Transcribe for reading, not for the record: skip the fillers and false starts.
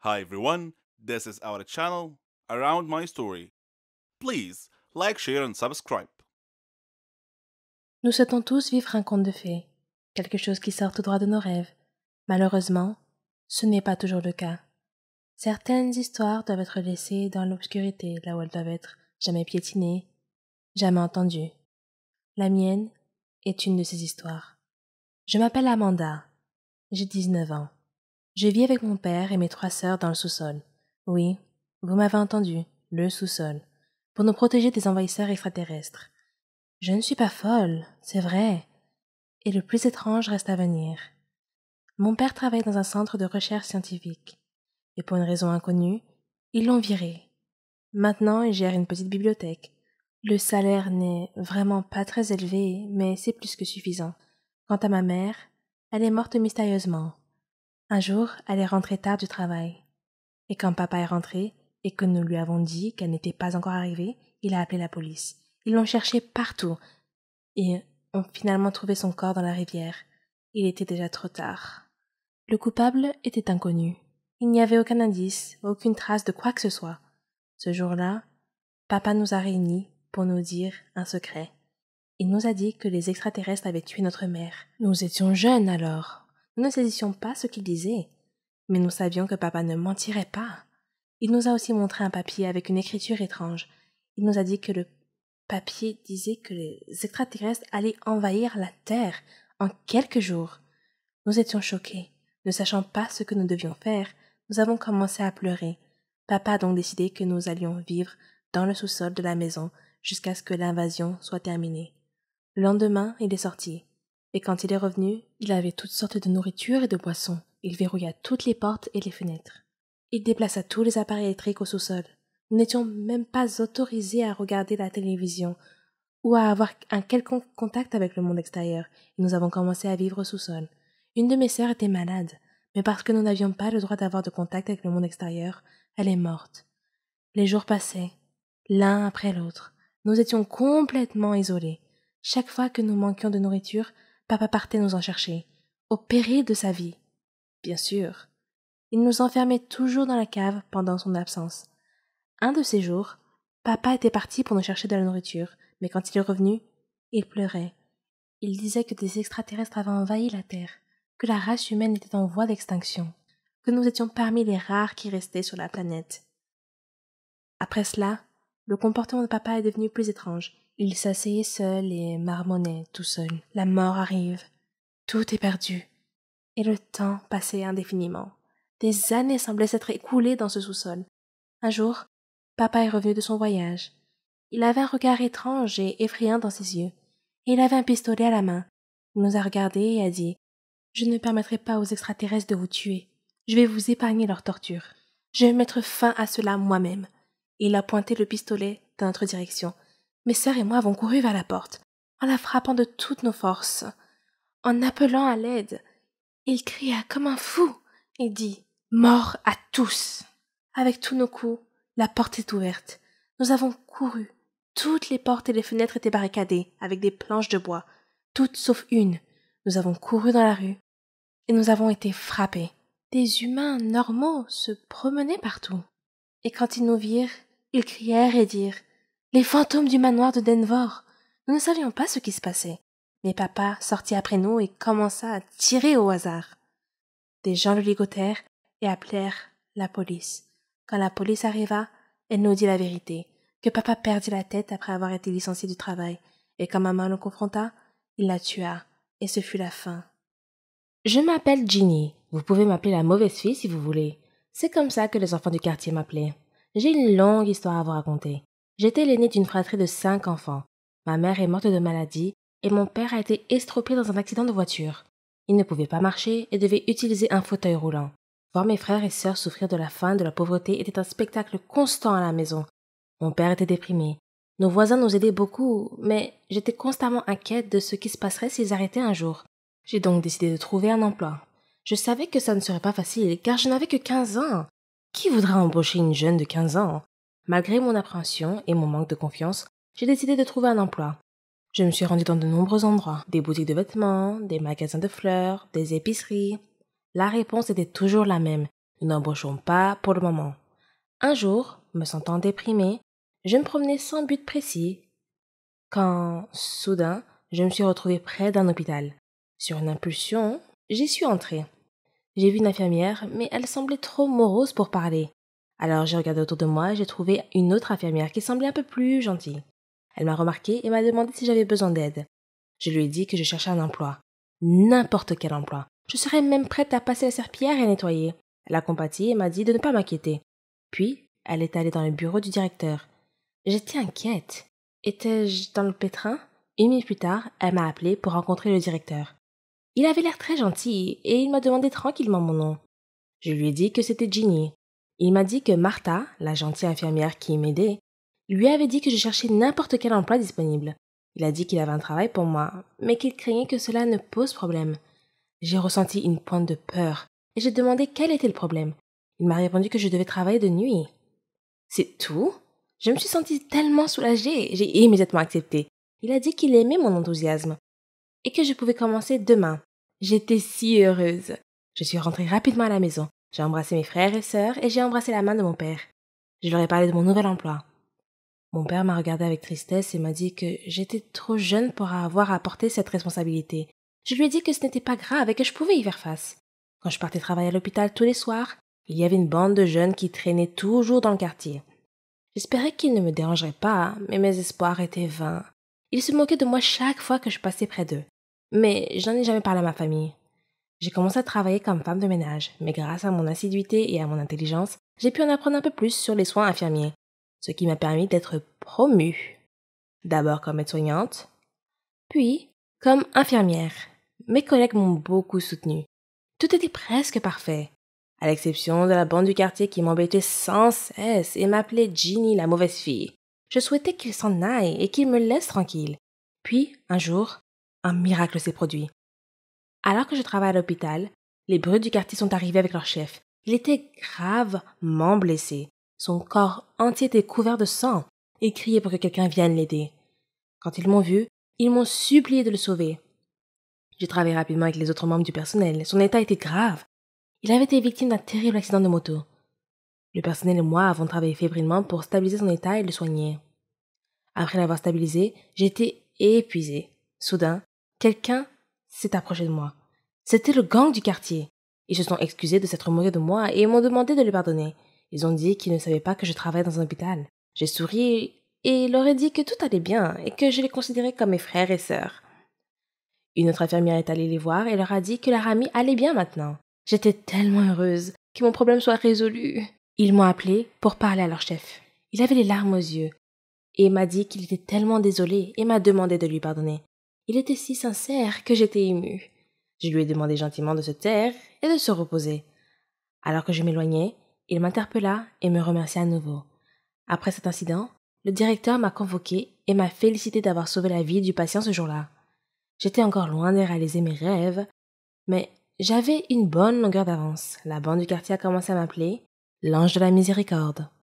Hi everyone, this is our channel Around My Story. Please like, share and subscribe. Nous souhaitons tous vivre un conte de fées, quelque chose qui sort tout droit de nos rêves. Malheureusement, ce n'est pas toujours le cas. Certaines histoires doivent être laissées dans l'obscurité, là où elles doivent être jamais piétinées, jamais entendues. La mienne est une de ces histoires. Je m'appelle Amanda. J'ai 19 ans. Je vis avec mon père et mes 3 sœurs dans le sous-sol. Oui, vous m'avez entendu, le sous-sol, pour nous protéger des envahisseurs extraterrestres. Je ne suis pas folle, c'est vrai. Et le plus étrange reste à venir. Mon père travaille dans un centre de recherche scientifique. Et pour une raison inconnue, ils l'ont viré. Maintenant, il gère une petite bibliothèque. Le salaire n'est vraiment pas très élevé, mais c'est plus que suffisant. Quant à ma mère, elle est morte mystérieusement. Un jour, elle est rentrée tard du travail. Et quand papa est rentré, et que nous lui avons dit qu'elle n'était pas encore arrivée, il a appelé la police. Ils l'ont cherché partout, et ont finalement trouvé son corps dans la rivière. Il était déjà trop tard. Le coupable était inconnu. Il n'y avait aucun indice, aucune trace de quoi que ce soit. Ce jour-là, papa nous a réunis pour nous dire un secret. Il nous a dit que les extraterrestres avaient tué notre mère. Nous étions jeunes alors. Nous ne saisissions pas ce qu'il disait. Mais nous savions que papa ne mentirait pas. Il nous a aussi montré un papier avec une écriture étrange. Il nous a dit que le papier disait que les extraterrestres allaient envahir la Terre en quelques jours. Nous étions choqués. Ne sachant pas ce que nous devions faire, nous avons commencé à pleurer. Papa a donc décidé que nous allions vivre dans le sous-sol de la maison jusqu'à ce que l'invasion soit terminée. Le lendemain, il est sorti. Et quand il est revenu, il avait toutes sortes de nourriture et de boissons. Il verrouilla toutes les portes et les fenêtres. Il déplaça tous les appareils électriques au sous-sol. Nous n'étions même pas autorisés à regarder la télévision ou à avoir un quelconque contact avec le monde extérieur, et nous avons commencé à vivre au sous-sol. Une de mes sœurs était malade, mais parce que nous n'avions pas le droit d'avoir de contact avec le monde extérieur, elle est morte. Les jours passaient, l'un après l'autre. Nous étions complètement isolés. Chaque fois que nous manquions de nourriture, papa partait nous en chercher, au péril de sa vie. Bien sûr. Il nous enfermait toujours dans la cave pendant son absence. Un de ces jours, papa était parti pour nous chercher de la nourriture, mais quand il est revenu, il pleurait. Il disait que des extraterrestres avaient envahi la Terre, que la race humaine était en voie d'extinction, que nous étions parmi les rares qui restaient sur la planète. Après cela, le comportement de papa est devenu plus étrange. Il s'asseyait seul et marmonnait tout seul. La mort arrive. Tout est perdu. Et le temps passait indéfiniment. Des années semblaient s'être écoulées dans ce sous-sol. Un jour, papa est revenu de son voyage. Il avait un regard étrange et effrayant dans ses yeux, et il avait un pistolet à la main. Il nous a regardés et a dit « Je ne permettrai pas aux extraterrestres de vous tuer. Je vais vous épargner leur torture. Je vais mettre fin à cela moi-même. » Et il a pointé le pistolet dans notre direction. Mes sœurs et moi avons couru vers la porte, en la frappant de toutes nos forces, en appelant à l'aide. Il cria comme un fou et dit « Mort à tous !» Avec tous nos coups, la porte est ouverte. Nous avons couru. Toutes les portes et les fenêtres étaient barricadées avec des planches de bois, toutes sauf une. Nous avons couru dans la rue et nous avons été frappés. Des humains normaux se promenaient partout. Et quand ils nous virent, ils crièrent et dirent « Les fantômes du manoir de Denver !» Nous ne savions pas ce qui se passait. Mais papa sortit après nous et commença à tirer au hasard. Des gens le ligotèrent et appelèrent la police. Quand la police arriva, elle nous dit la vérité, que papa perdit la tête après avoir été licencié du travail, et quand maman le confronta, il la tua, et ce fut la fin. Je m'appelle Ginny. Vous pouvez m'appeler la mauvaise fille si vous voulez. C'est comme ça que les enfants du quartier m'appelaient. J'ai une longue histoire à vous raconter. J'étais l'aînée d'une fratrie de 5 enfants. Ma mère est morte de maladie et mon père a été estropié dans un accident de voiture. Il ne pouvait pas marcher et devait utiliser un fauteuil roulant. Voir mes frères et sœurs souffrir de la faim et de la pauvreté était un spectacle constant à la maison. Mon père était déprimé. Nos voisins nous aidaient beaucoup, mais j'étais constamment inquiète de ce qui se passerait s'ils arrêtaient un jour. J'ai donc décidé de trouver un emploi. Je savais que ça ne serait pas facile, car je n'avais que 15 ans. Qui voudra embaucher une jeune de 15 ans? Malgré mon appréhension et mon manque de confiance, j'ai décidé de trouver un emploi. Je me suis rendue dans de nombreux endroits, des boutiques de vêtements, des magasins de fleurs, des épiceries. La réponse était toujours la même. Nous n'embauchons pas pour le moment. Un jour, me sentant déprimée, je me promenais sans but précis quand, soudain, je me suis retrouvée près d'un hôpital. Sur une impulsion, j'y suis entrée. J'ai vu une infirmière, mais elle semblait trop morose pour parler. Alors j'ai regardé autour de moi et j'ai trouvé une autre infirmière qui semblait un peu plus gentille. Elle m'a remarqué et m'a demandé si j'avais besoin d'aide. Je lui ai dit que je cherchais un emploi. N'importe quel emploi. Je serais même prête à passer la serpillière et à nettoyer. Elle a compati et m'a dit de ne pas m'inquiéter. Puis, elle est allée dans le bureau du directeur. J'étais inquiète. Étais-je dans le pétrin? 1 minute plus tard, elle m'a appelé pour rencontrer le directeur. Il avait l'air très gentil et il m'a demandé tranquillement mon nom. Je lui ai dit que c'était Ginny. Il m'a dit que Martha, la gentille infirmière qui m'aidait, lui avait dit que je cherchais n'importe quel emploi disponible. Il a dit qu'il avait un travail pour moi, mais qu'il craignait que cela ne pose problème. J'ai ressenti une pointe de peur et j'ai demandé quel était le problème. Il m'a répondu que je devais travailler de nuit. C'est tout? Je me suis sentie tellement soulagée, j'ai immédiatement accepté. Il a dit qu'il aimait mon enthousiasme et que je pouvais commencer demain. J'étais si heureuse. Je suis rentrée rapidement à la maison. J'ai embrassé mes frères et sœurs et j'ai embrassé la main de mon père. Je leur ai parlé de mon nouvel emploi. Mon père m'a regardée avec tristesse et m'a dit que j'étais trop jeune pour avoir à porter cette responsabilité. Je lui ai dit que ce n'était pas grave et que je pouvais y faire face. Quand je partais travailler à l'hôpital tous les soirs, il y avait une bande de jeunes qui traînaient toujours dans le quartier. J'espérais qu'ils ne me dérangeraient pas, mais mes espoirs étaient vains. Ils se moquaient de moi chaque fois que je passais près d'eux. Mais je n'en ai jamais parlé à ma famille. J'ai commencé à travailler comme femme de ménage, mais grâce à mon assiduité et à mon intelligence, j'ai pu en apprendre un peu plus sur les soins infirmiers, ce qui m'a permis d'être promue. D'abord comme aide-soignante, puis comme infirmière. Mes collègues m'ont beaucoup soutenue. Tout était presque parfait, à l'exception de la bande du quartier qui m'embêtait sans cesse et m'appelait Ginny la mauvaise fille. Je souhaitais qu'ils s'en aillent et qu'ils me laissent tranquille. Puis, un jour, un miracle s'est produit. Alors que je travaillais à l'hôpital, les brutes du quartier sont arrivés avec leur chef. Il était gravement blessé. Son corps entier était couvert de sang et criait pour que quelqu'un vienne l'aider. Quand ils m'ont vu, ils m'ont supplié de le sauver. J'ai travaillé rapidement avec les autres membres du personnel. Son état était grave. Il avait été victime d'un terrible accident de moto. Le personnel et moi avons travaillé fébrilement pour stabiliser son état et le soigner. Après l'avoir stabilisé, j'étais épuisée. Soudain, quelqu'un s'est approché de moi. C'était le gang du quartier. Ils se sont excusés de s'être moqués de moi et m'ont demandé de les pardonner. Ils ont dit qu'ils ne savaient pas que je travaillais dans un hôpital. J'ai souri et leur ai dit que tout allait bien et que je les considérais comme mes frères et sœurs. Une autre infirmière est allée les voir et leur a dit que leur amie allait bien maintenant. J'étais tellement heureuse que mon problème soit résolu. Ils m'ont appelée pour parler à leur chef. Il avait les larmes aux yeux et m'a dit qu'il était tellement désolé et m'a demandé de lui pardonner. Il était si sincère que j'étais émue. Je lui ai demandé gentiment de se taire et de se reposer. Alors que je m'éloignais, il m'interpella et me remercia à nouveau. Après cet incident, le directeur m'a convoqué et m'a félicité d'avoir sauvé la vie du patient ce jour-là. J'étais encore loin de réaliser mes rêves, mais j'avais une bonne longueur d'avance. La bande du quartier a commencé à m'appeler l'ange de la miséricorde.